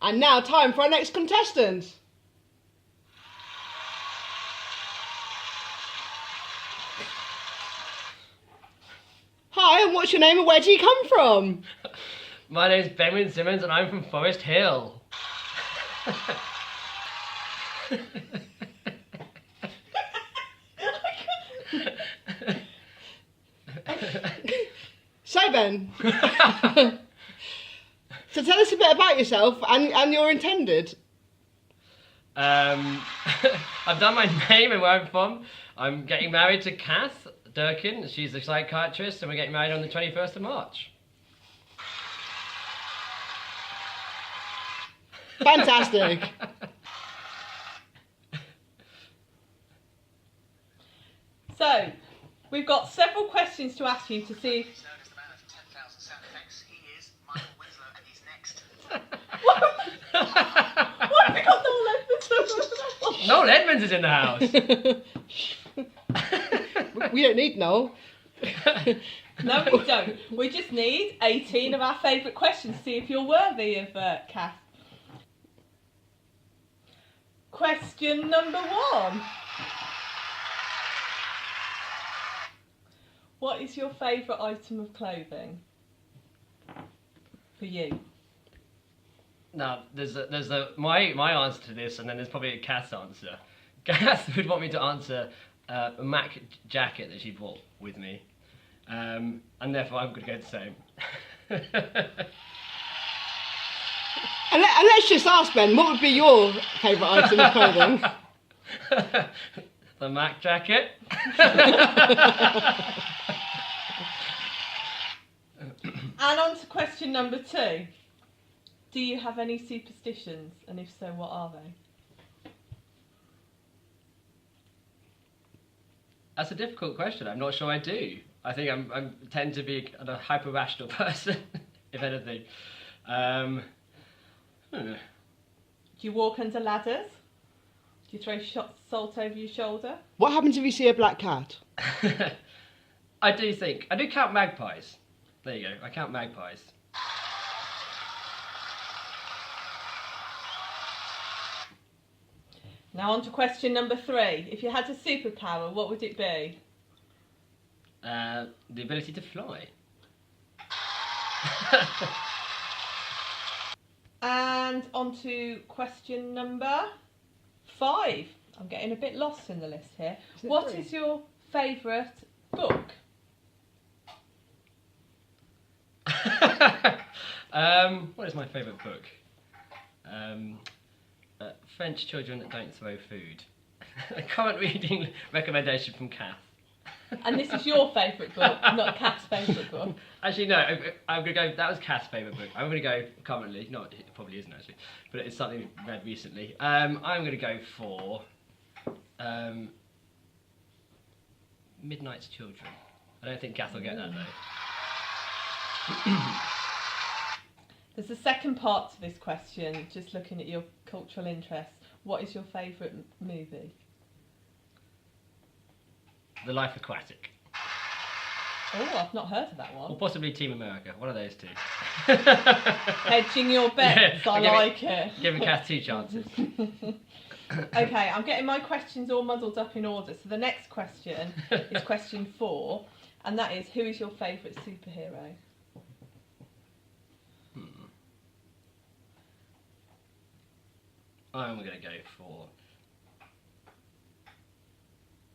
And now time for our next contestant. Hi, and what's your name and where do you come from? My name's Benjamin Simmons and I'm from Forest Hill. So Ben, so tell us a bit about yourself and your intended. I've done my name and where I'm from. I'm getting married to Cath Durkin. She's a psychiatrist and we're getting married on the 21st of March. Fantastic. So, we've got several questions to ask you to see. What have we got Noel Edmonds is in the house. We don't need Noel. No, we don't. We just need 18 of our favourite questions to see if you're worthy of Cath. Question number 1. What is your favourite item of clothing? For you. Now, there's my answer to this, and then there's probably a Cath's answer. Cath would want me to answer a Mac jacket that she brought with me, and therefore I'm going to go the same. And let's just ask Ben, what would be your favourite item of clothing? The Mac jacket. And on to question number 2. Do you have any superstitions? And if so, what are they? That's a difficult question. I'm not sure I do. I think I tend to be a hyper-rational person, if anything. Do you walk under ladders? Do you throw salt over your shoulder? What happens if you see a black cat? I do count magpies. There you go, I count magpies. Now on to question number 3. If you had a superpower, what would it be? The ability to fly. And on to question number 5. I'm getting a bit lost in the list here. What is your favourite book? What is my favourite book? French Children That Don't Throw Food. A current reading recommendation from Cath. And this is your favourite book, not Cath's favourite book. Actually, no, I'm going to go, that was Cath's favourite book. I'm going to go currently, no, it probably isn't actually, but it's something read recently. I'm going to go for Midnight's Children. I don't think Cath will get that though. There's a second part to this question, just looking at your cultural interests. What is your favourite movie? The Life Aquatic. Oh, I've not heard of that Or one. possibly Team America, one of those two. Hedging your bets, Yeah, I like it. Giving Cath 2 chances. Okay, I'm getting my questions all muddled up in order. So the next question is question 4, and that is, who is your favourite superhero? I'm going to go for...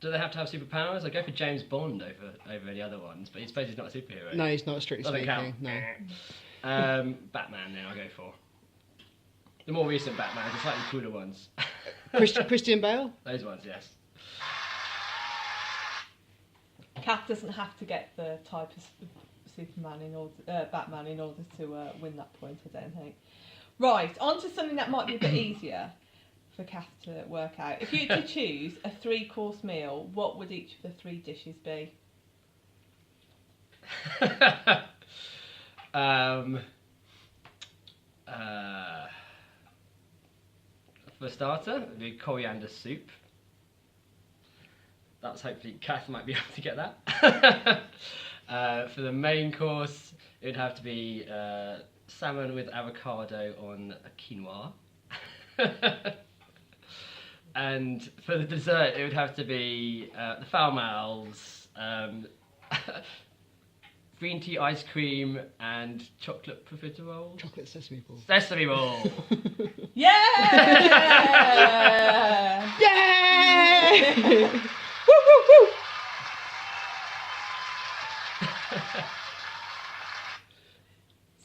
Do they have to have superpowers? I go for James Bond over any other ones, but I suppose he's not a superhero. No, he's not, strictly Doesn't speaking. count. No. Batman then I'll go for. The more recent Batman, the slightly cooler ones. Christian Bale? Those ones, yes. Cath doesn't have to get the type of Superman in order, Batman in order to win that point, I don't think. Right, on to something that might be a bit easier for Cath to work out. If you had to choose a 3-course meal, what would each of the 3 dishes be? For a starter, it would be coriander soup. That's hopefully Cath might be able to get that. For the main course, it would have to be salmon with avocado on a quinoa. And for the dessert, it would have to be the foul mouths, green tea ice cream, and chocolate profiteroles. Chocolate sesame balls. Sesame roll. Yeah! Yay! Woo, woo, woo!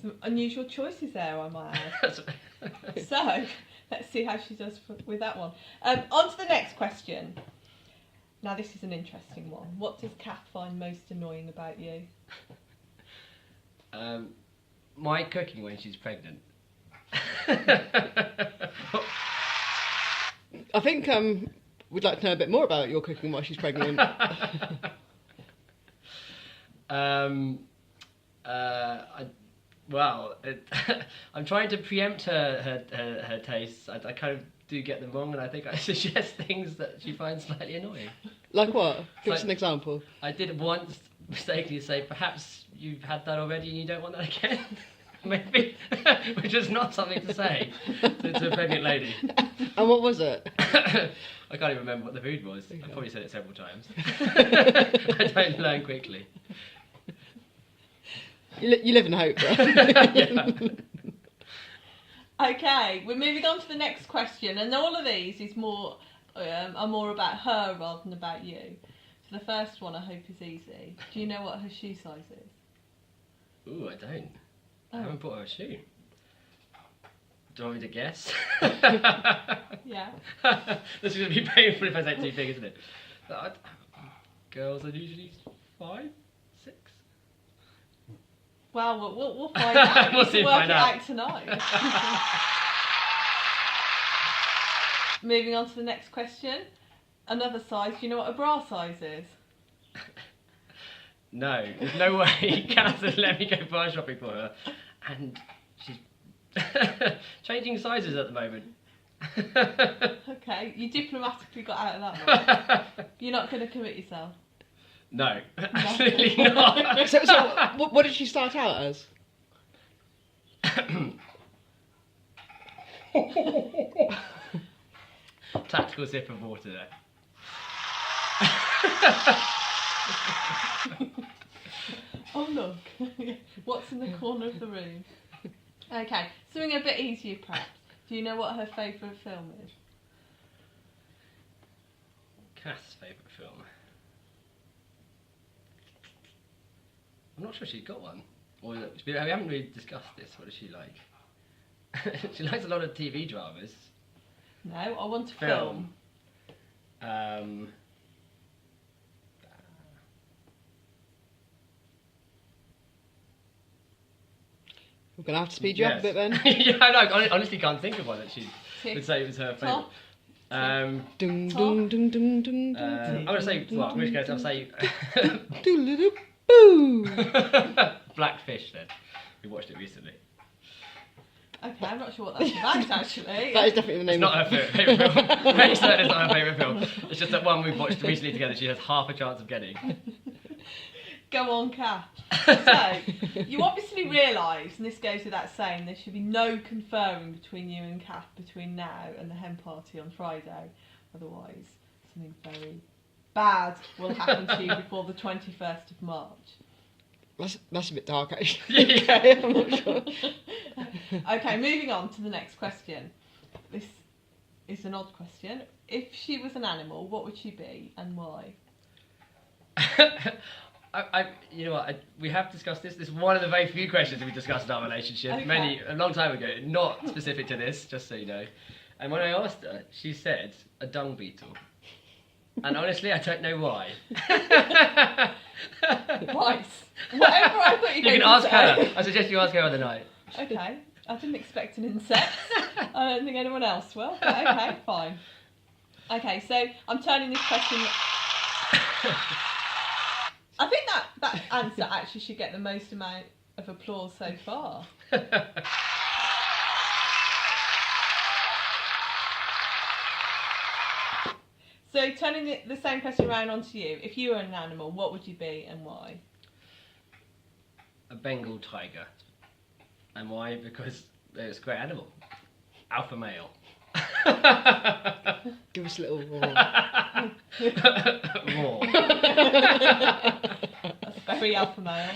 Some unusual choices there, I might add. So, let's see how she does with that one. On to the next question. Now, this is an interesting one. What does Cath find most annoying about you? My cooking when she's pregnant. I think we'd like to know a bit more about your cooking while she's pregnant. I'm trying to preempt her tastes. I kind of do get them wrong, and I think I suggest things that she finds slightly annoying. Like what? Give us Like- an example. I did once mistakenly say, perhaps you've had that already and you don't want that again. Maybe, which is not something to say to a pregnant lady. And what was it? I can't even remember what the food was. I've probably said it several times. I don't learn quickly. You live in hope, right? Yeah. Okay, we're moving on to the next question, and all of these is are more about her rather than about you. So the first one I hope is easy. Do you know what her shoe size is? Ooh, I don't. Oh. I haven't bought her a shoe. Do you want me to guess? Yeah. This is going to be painful if I say too big, isn't it? Girls are usually 5, 6. Well, we'll find out. We'll You see can and work find it out. out tonight. Moving on to the next question. Another size. Do you know what a bra size is? No, there's no way Cath has let me go bra shopping for her. And she's changing sizes at the moment. Okay, you diplomatically got out of that one. You're not going to commit yourself. No, absolutely not. So what did she start out as? Tactical sip of water there. Oh look, what's in the corner of the room? Okay, something a bit easier perhaps. Do you know what her favourite film is? Cath's favourite film. I'm not sure she's got one. Or we haven't really discussed this. What does she like? She likes a lot of TV dramas. No, I want a Film. film. We're going to have to speed you up a bit then. Yeah, I know. I honestly can't think of one that she would say was her favourite. Top. Dun, Top. dun, dun, dun, dun, I'm going to say, well, I'm going to say Boo! Blackfish then. We watched it recently. Okay, I'm not sure what that's about actually. That is definitely the It's name not of her favourite film. Very certain it's not her favourite film. It's just that one we've watched recently together she has half a chance of getting. Go on, Cath. So, you obviously realise, and this goes without saying, there should be no conferring between you and Cath between now and the hen party on Friday. Otherwise, something very bad will happen to you before the 21st of March. That's a bit dark, actually. Okay, I'm not sure. Okay, moving on to the next question. This is an odd question. If she was an animal, what would she be and why? You know what? We have discussed this. This is one of the very few questions that we discussed in our relationship. Okay. A long time ago. Not specific to this, just so you know. And when I asked her, she said a dung beetle. And honestly, I don't know why. Right. Whatever I thought You can ask her. I suggest you ask her on the night. Okay. I didn't expect an insect. I don't think anyone else will. But okay, fine. Okay, so I'm turning this question. I think that answer actually should get the most amount of applause so far. So turning the same question around onto you. If you were an animal, what would you be and why? A Bengal tiger. And why? Because it's a great animal. Alpha male. Give us a little roar. More. That's very alpha male.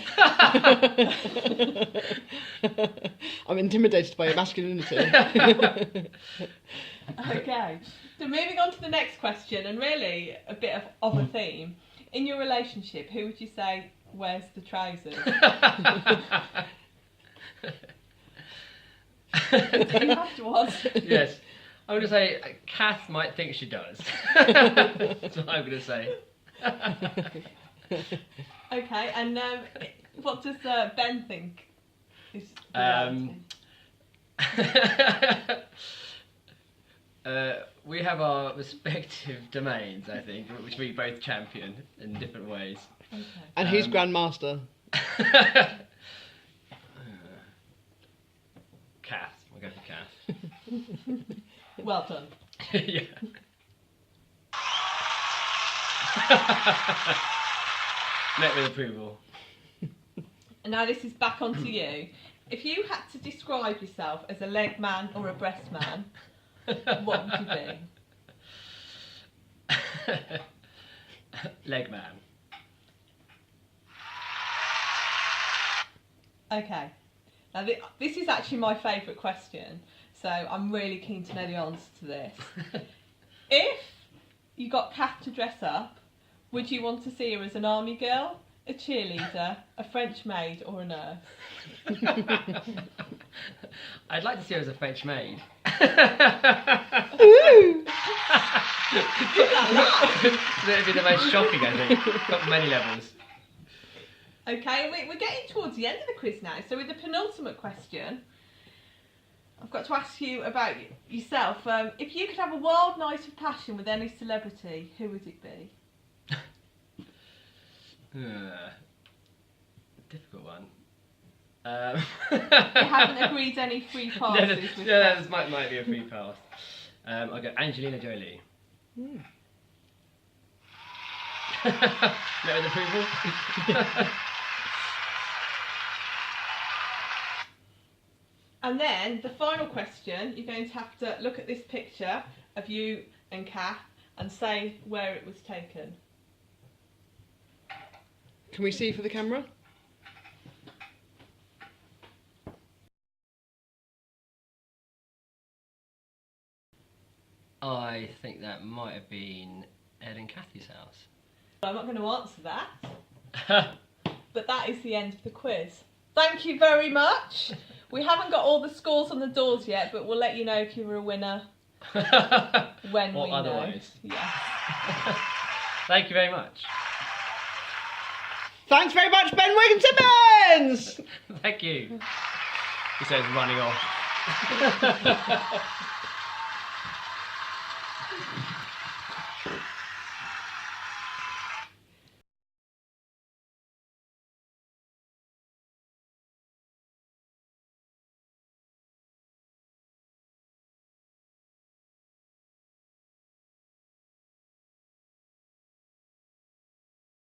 I'm intimidated by your masculinity. Okay, so moving on to the next question, and really a bit of a theme. In your relationship, who would you say wears the trousers? You have to answer. Yes. I'm going to say Cath might think she does. That's what I'm going to say. Okay, and what does Ben think? Is the we have our respective domains, I think, which we both champion in different ways. okay. And who's Grandmaster? Cath. We'll go for Cath. Well done. Yeah. Met with approval. And now this is back onto you. If you had to describe yourself as a leg man or a breast man, what would you be? Leg man. Okay. Now this is actually my favourite question, so I'm really keen to know the answer to this. If you got Cath to dress up, would you want to see her as an army girl, a cheerleader, a French maid, or a nurse? I'd like to see her as a French maid. Ooh! That'd be the most shocking, I think. Got many levels. Okay, we're getting towards the end of the quiz now, so with the penultimate question, I've got to ask you about yourself. If you could have a wild night of passion with any celebrity, who would it be? Difficult one. You haven't agreed any free passes with yeah, Cath. this might be a free pass. I'll go Angelina Jolie. Mm. Met with approval. And then the final question, you're going to have to look at this picture of you and Cath and say where it was taken. Can we see for the camera? I think that might have been Ed and Kathy's house. I'm not going to answer that, but that is the end of the quiz. Thank you very much. We haven't got all the scores on the doors yet, but we'll let you know if you were a winner when or we otherwise. know. Yes. Thank you very much. Thanks very much, Ben Wiggins-Simmons! Thank you. He says running off.